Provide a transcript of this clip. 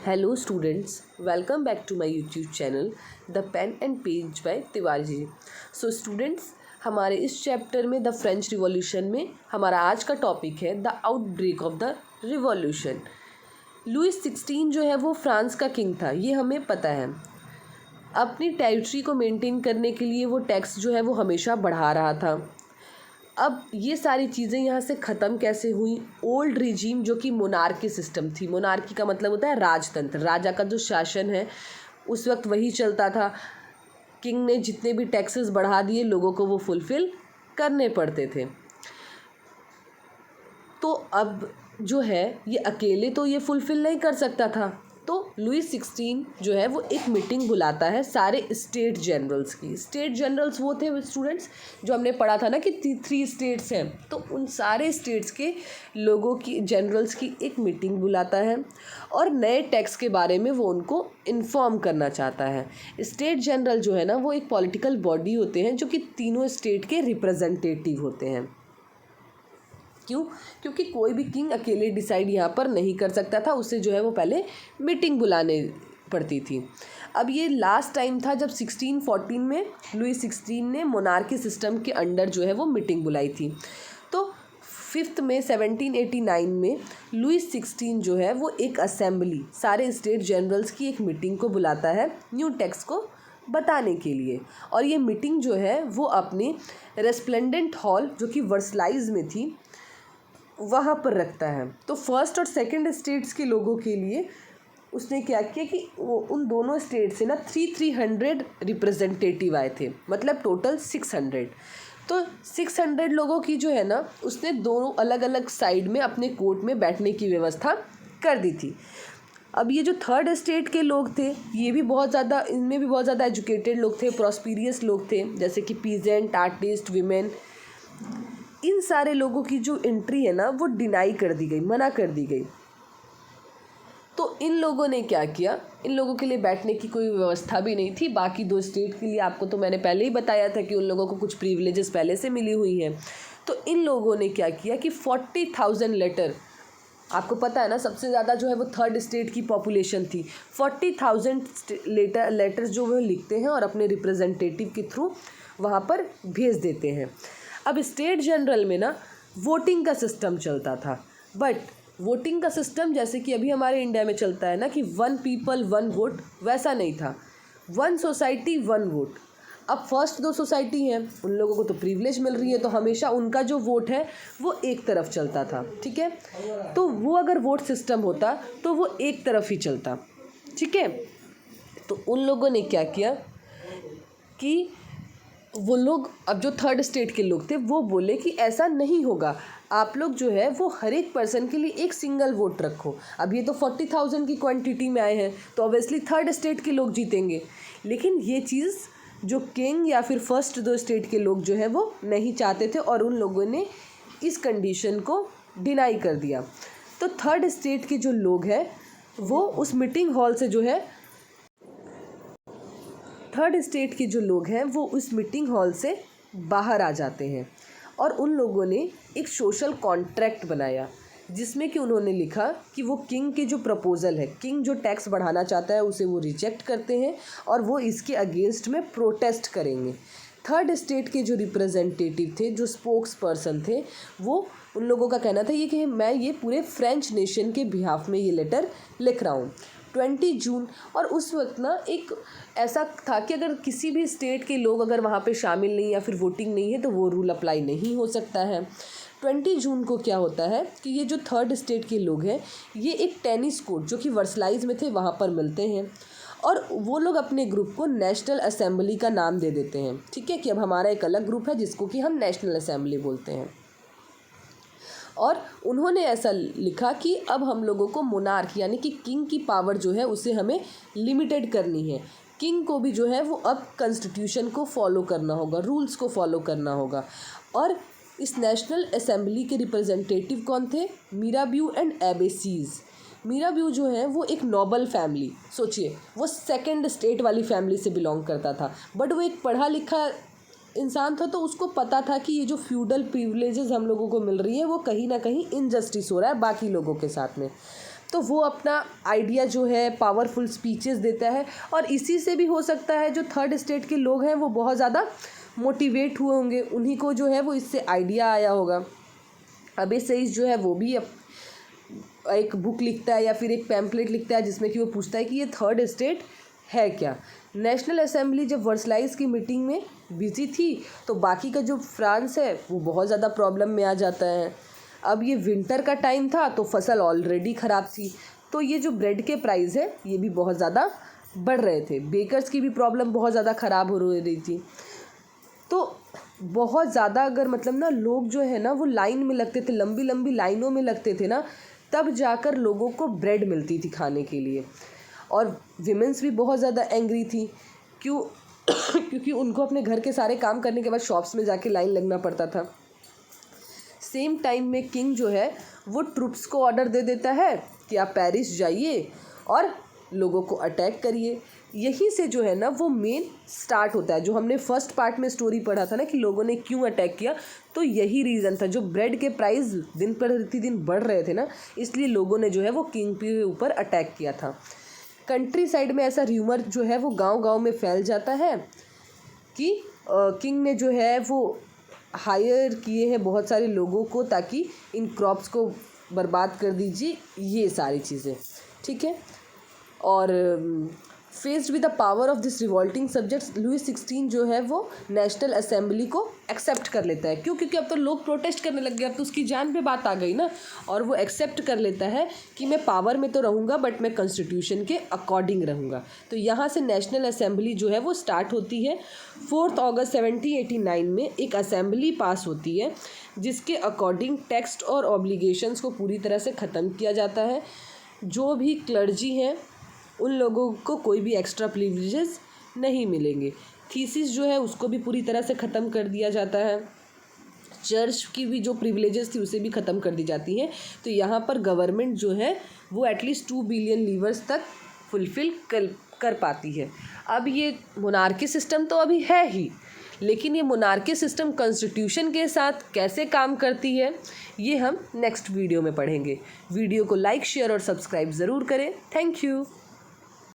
Hello students, welcome back to my YouTube channel The Pen and Page by Tiwari ji. So students, हमारे इस chapter में the French revolution में हमारा आज का टॉपिक है the outbreak of the revolution. Louis 16 जो है वो फ्रांस का किंग था, ये हमें पता है। अपनी टेरिटरी को मेंटेन करने के लिए वो टैक्स जो है वो हमेशा बढ़ा रहा था। अब ये सारी चीज़ें यहाँ से ख़त्म कैसे हुई? ओल्ड रिजीम जो कि मोनार्की सिस्टम थी, मोनार्की का मतलब होता है राजतंत्र, राजा का जो शासन है उस वक्त वही चलता था। किंग ने जितने भी टैक्सेस बढ़ा दिए लोगों को वो फुलफ़िल करने पड़ते थे। तो अब जो है ये अकेले तो ये फुलफ़िल नहीं कर सकता था, तो लुइस 16 जो है वो एक मीटिंग बुलाता है सारे स्टेट जनरल्स की। स्टेट जनरल्स वो थे स्टूडेंट्स जो हमने पढ़ा था ना कि 3 स्टेट्स हैं, तो उन सारे स्टेट्स के लोगों की जनरल्स की एक मीटिंग बुलाता है और नए टैक्स के बारे में वो उनको इन्फॉर्म करना चाहता है। स्टेट जनरल जो है ना वो एक पॉलिटिकल बॉडी होते हैं जो कि तीनों स्टेट के रिप्रेजेंटेटिव होते हैं। क्यों? क्योंकि कोई भी किंग अकेले डिसाइड यहाँ पर नहीं कर सकता था, उसे जो है वो पहले मीटिंग बुलाने पड़ती थी। अब ये लास्ट टाइम था जब 1614 में लुइस 16 ने मोनार्की सिस्टम के अंडर जो है वो मीटिंग बुलाई थी। तो 5 मई 1789 में लुइस 16 जो है वो एक असेंबली सारे स्टेट जनरल्स की एक मीटिंग को बुलाता है न्यू टैक्स को बताने के लिए। और ये मीटिंग जो है वो अपनी रेस्प्लेंडेंट हॉल जो कि वर्सलाइज में थी वहाँ पर रखता है। तो फर्स्ट और सेकंड स्टेट्स के लोगों के लिए उसने क्या किया कि वो उन दोनों स्टेट से ना 300 रिप्रेजेंटेटिव आए थे, मतलब टोटल 600। तो 600 लोगों की जो है ना उसने दोनों अलग अलग साइड में अपने कोर्ट में बैठने की व्यवस्था कर दी थी। अब ये जो थर्ड स्टेट के लोग थे ये भी बहुत ज़्यादा, इनमें भी बहुत ज़्यादा एजुकेटेड लोग थे, प्रॉस्पिरियस लोग थे, जैसे कि पीजेंट, आर्टिस्ट, वीमेन। इन सारे लोगों की जो एंट्री है ना वो डिनाई कर दी गई, मना कर दी गई। तो इन लोगों ने क्या किया, इन लोगों के लिए बैठने की कोई व्यवस्था भी नहीं थी। बाकी 2 स्टेट के लिए आपको तो मैंने पहले ही बताया था कि उन लोगों को कुछ प्रिविलेजेस पहले से मिली हुई हैं। तो इन लोगों ने क्या किया कि 40,000 लेटर, आपको पता है ना सबसे ज़्यादा जो है वो थर्ड स्टेट की पॉपुलेशन थी, 40,000 लेटर्स जो वो लिखते हैं और अपने रिप्रेजेंटेटिव के थ्रू वहाँ पर भेज देते हैं। अब स्टेट जनरल में ना वोटिंग का सिस्टम चलता था, बट वोटिंग का सिस्टम जैसे कि अभी हमारे इंडिया में चलता है ना कि 1 पीपल 1 वोट, वैसा नहीं था। 1 सोसाइटी 1 वोट। अब फर्स्ट 2 सोसाइटी हैं उन लोगों को तो प्रिविलेज मिल रही है, तो हमेशा उनका जो वोट है वो एक तरफ चलता था, ठीक है। तो वो अगर वोट सिस्टम होता तो वो एक तरफ ही चलता, ठीक है। तो उन लोगों ने क्या किया कि वो लोग, अब जो थर्ड स्टेट के लोग थे वो बोले कि ऐसा नहीं होगा, आप लोग जो है वो हर एक पर्सन के लिए एक सिंगल वोट रखो। अब ये तो 40,000 की क्वांटिटी में आए हैं तो ऑब्वियसली थर्ड स्टेट के लोग जीतेंगे। लेकिन ये चीज़ जो किंग या फिर फर्स्ट 2 स्टेट के लोग जो है वो नहीं चाहते थे और उन लोगों ने इस कंडीशन को डिनाई कर दिया। तो थर्ड स्टेट के जो लोग हैं वो उस मीटिंग हॉल से जो है, थर्ड स्टेट के जो लोग हैं वो उस मीटिंग हॉल से बाहर आ जाते हैं और उन लोगों ने एक सोशल कॉन्ट्रैक्ट बनाया जिसमें कि उन्होंने लिखा कि वो किंग की जो प्रपोज़ल है, किंग जो टैक्स बढ़ाना चाहता है उसे वो रिजेक्ट करते हैं और वो इसके अगेंस्ट में प्रोटेस्ट करेंगे। थर्ड स्टेट के जो रिप्रेजेंटेटिव थे, जो स्पोक्स पर्सन थे, वो उन लोगों का कहना था ये कि मैं ये पूरे फ्रेंच नेशन के बिहाफ में ये लेटर लिख रहा हूँ। 20 जून, और उस वक्त ना एक ऐसा था कि अगर किसी भी स्टेट के लोग अगर वहाँ पे शामिल नहीं या फिर वोटिंग नहीं है तो वो रूल अप्लाई नहीं हो सकता है। 20 जून को क्या होता है कि ये जो थर्ड स्टेट के लोग हैं ये एक टेनिस कोर्ट जो कि वर्सलाइज में थे वहाँ पर मिलते हैं और वो लोग अपने ग्रुप को नेशनल असेंबली का नाम दे देते हैं, ठीक है, कि अब हमारा एक अलग ग्रुप है जिसको कि हम नेशनल असेंबली बोलते हैं। और उन्होंने ऐसा लिखा कि अब हम लोगों को मोनार्क यानी कि किंग की पावर जो है उसे हमें लिमिटेड करनी है। किंग को भी जो है वो अब कॉन्स्टिट्यूशन को फॉलो करना होगा, रूल्स को फॉलो करना होगा। और इस नेशनल असेंबली के रिप्रेजेंटेटिव कौन थे? मिराब्यू एंड एबेसीज। मिराब्यू जो है वो एक नोबल फैमिली, सोचिए वो सेकंड स्टेट वाली फैमिली से बिलोंग करता था, बट वो एक पढ़ा लिखा इंसान था तो उसको पता था कि ये जो फ्यूडल प्रिविलेजेस हम लोगों को मिल रही है वो कहीं ना कहीं इनजस्टिस हो रहा है बाकी लोगों के साथ में। तो वो अपना आइडिया जो है पावरफुल स्पीचेस देता है, और इसी से भी हो सकता है जो थर्ड स्टेट के लोग हैं वो बहुत ज़्यादा मोटिवेट हुए होंगे, उन्हीं को जो है वो इससे आइडिया आया होगा। अबे सईद जो है वो भी एक बुक लिखता है या फिर एक पैम्पलेट लिखता है जिसमें कि वो पूछता है कि ये थर्ड स्टेट है क्या। नेशनल असेंबली जब वर्सलाइज की मीटिंग में बिजी थी तो बाकी का जो फ्रांस है वो बहुत ज़्यादा प्रॉब्लम में आ जाता है। अब ये विंटर का टाइम था तो फसल ऑलरेडी ख़राब थी, तो ये जो ब्रेड के प्राइस है ये भी बहुत ज़्यादा बढ़ रहे थे, बेकर्स की भी प्रॉब्लम बहुत ज़्यादा ख़राब हो रही थी। तो बहुत ज़्यादा अगर मतलब ना लोग जो है ना वो लाइन में लगते थे, लंबी लंबी लाइनों में लगते थे ना, तब जाकर लोगों को ब्रेड मिलती थी खाने के लिए। और विमेंस भी बहुत ज़्यादा एंग्री थी, क्यों क्योंकि उनको अपने घर के सारे काम करने के बाद शॉप्स में जाके लाइन लगना पड़ता था। सेम टाइम में किंग जो है वो ट्रूप्स को ऑर्डर दे देता है कि आप पेरिस जाइए और लोगों को अटैक करिए। यहीं से जो है ना वो मेन स्टार्ट होता है, जो हमने फर्स्ट पार्ट में स्टोरी पढ़ा था ना कि लोगों ने क्यों अटैक किया, तो यही रीज़न था। जो ब्रेड के प्राइस दिन प्रतिदिन बढ़ रहे थे ना, इसलिए लोगों ने जो है वो किंग के ऊपर अटैक किया था। कंट्री साइड में ऐसा र्यूमर जो है वो गांव-गांव में फैल जाता है कि किंग ने जो है वो हायर किए हैं बहुत सारे लोगों को ताकि इन क्रॉप्स को बर्बाद कर दीजिए, ये सारी चीज़ें, ठीक है। और faced with the power of this revolting subjects, Louis 16 जो है वो नेशनल असेंबली को एक्सेप्ट कर लेता है। क्यों? क्योंकि अब तो लोग प्रोटेस्ट करने लग गए, अब तो उसकी जान पे बात आ गई ना, और वो एक्सेप्ट कर लेता है कि मैं पावर में तो रहूँगा बट मैं कॉन्स्टिट्यूशन के अकॉर्डिंग रहूँगा। तो यहाँ से नेशनल असेंबली जो है वो स्टार्ट होती है। 4 अगस्त 1789 में एक असेंबली पास होती है जिसके अकॉर्डिंग टैक्स और ऑब्लिगेशंस को पूरी तरह से ख़त्म किया जाता है। जो भी क्लर्जी हैं उन लोगों को कोई भी एक्स्ट्रा प्रिविलेजेस नहीं मिलेंगे। थीसिस जो है उसको भी पूरी तरह से ख़त्म कर दिया जाता है। चर्च की भी जो प्रिविलेजेस थी उसे भी ख़त्म कर दी जाती हैं। तो यहाँ पर गवर्नमेंट जो है वो एटलीस्ट 2 बिलियन लीवर्स तक फुलफ़िल कर पाती है। अब ये मोनार्की सिस्टम तो अभी है ही, लेकिन ये मोनार्की सिस्टम कॉन्स्टिट्यूशन के साथ कैसे काम करती है ये हम नेक्स्ट वीडियो में पढ़ेंगे। वीडियो को लाइक, शेयर और सब्सक्राइब ज़रूर करें। Thank you.